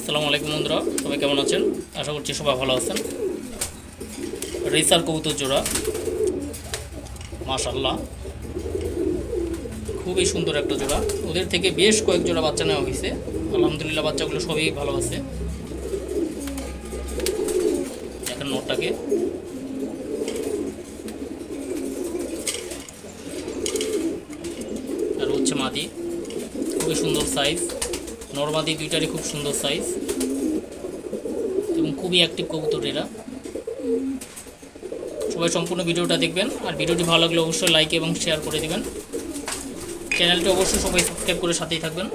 আসসালামু আলাইকুম বন্ধুরা, সবাই কেমন আছেন? আশা করছি সবাই ভালো আছেন। রেসার কবুতর জোড়া, মাশাআল্লাহ খুবই সুন্দর একটা জোড়া। ওদের থেকে বেশ কয়েক জোড়া বাচ্চা নেওয়া হয়েছে। আলহামদুলিল্লাহ বাচ্চাগুলো সবই ভালো আছে। এখন নোটটাকে আর হচ্ছে মাদি, খুবই সুন্দর সাইজ। নরমাদি দুইটারই খুব সুন্দর সাইজ এবং খুবই অ্যাক্টিভ কবুতর এরা। সবাই সম্পূর্ণ ভিডিওটা দেখবেন, আর ভিডিওটি ভালো লাগলে অবশ্যই লাইক এবং শেয়ার করে দেবেন। চ্যানেলটি অবশ্যই সবাই সাবস্ক্রাইব করে সাথেই থাকবেন।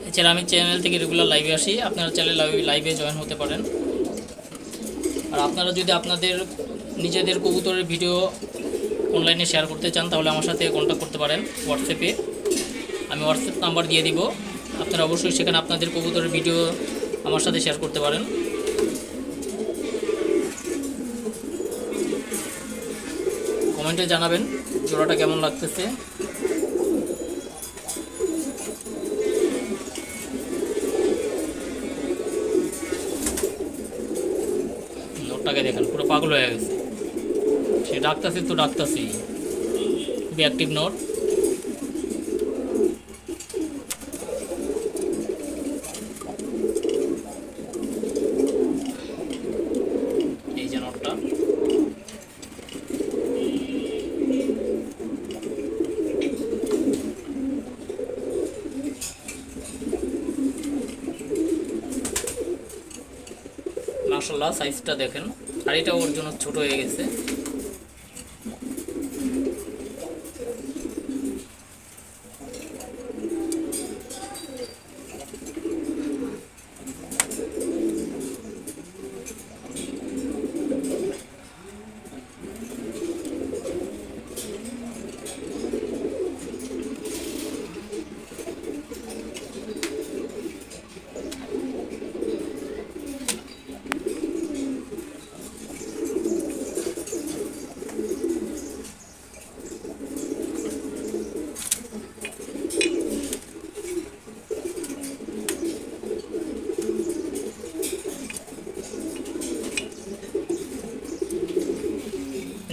এছাড়া আমি চ্যানেল থেকে রেগুলার লাইভে আসি, আপনারা চ্যানেল লাইভে জয়েন হতে পারেন। আর আপনারা যদি আপনাদের নিজেদের কবুতরের ভিডিও অনলাইনে শেয়ার করতে চান তাহলে আমার সাথে কন্ট্যাক্ট করতে পারেন হোয়াটসঅ্যাপে। আমি হোয়াটসঅ্যাপ নাম্বার দিয়ে দিব, আপনারা অবশ্যই সেখানে আপনাদের কবুতরের ভিডিও আমার সাথে শেয়ার করতে পারেন। কমেন্টে জানাবেন জোড়াটা কেমন লাগতেছে। নোটটাকে দেখেন, পুরো পাগল হয়ে গেছে। সে ডাকতেছে তো ডাকতেছেই, খুবই অ্যাক্টিভ নোট। এই যে নোটটা, মাশাআল্লাহ সাইজটা দেখেন। আর এটা ওর জন্য ছোট হয়ে গেছে।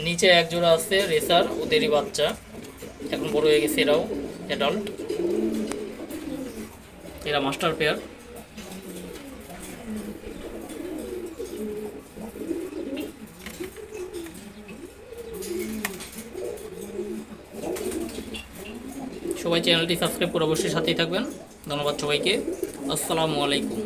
নিচে এক জোড়া আছে রেসার, ওদেরই বাচ্চা, এখন বড় হয়ে গেছে। এরাও অ্যাডাল্ট, এরা মাস্টার পেয়ার। সবাই চ্যানেলটি সাবস্ক্রাইব করে অবশ্যই সাথেই থাকবেন। ধন্যবাদ সবাইকে। আসসালামু আলাইকুম।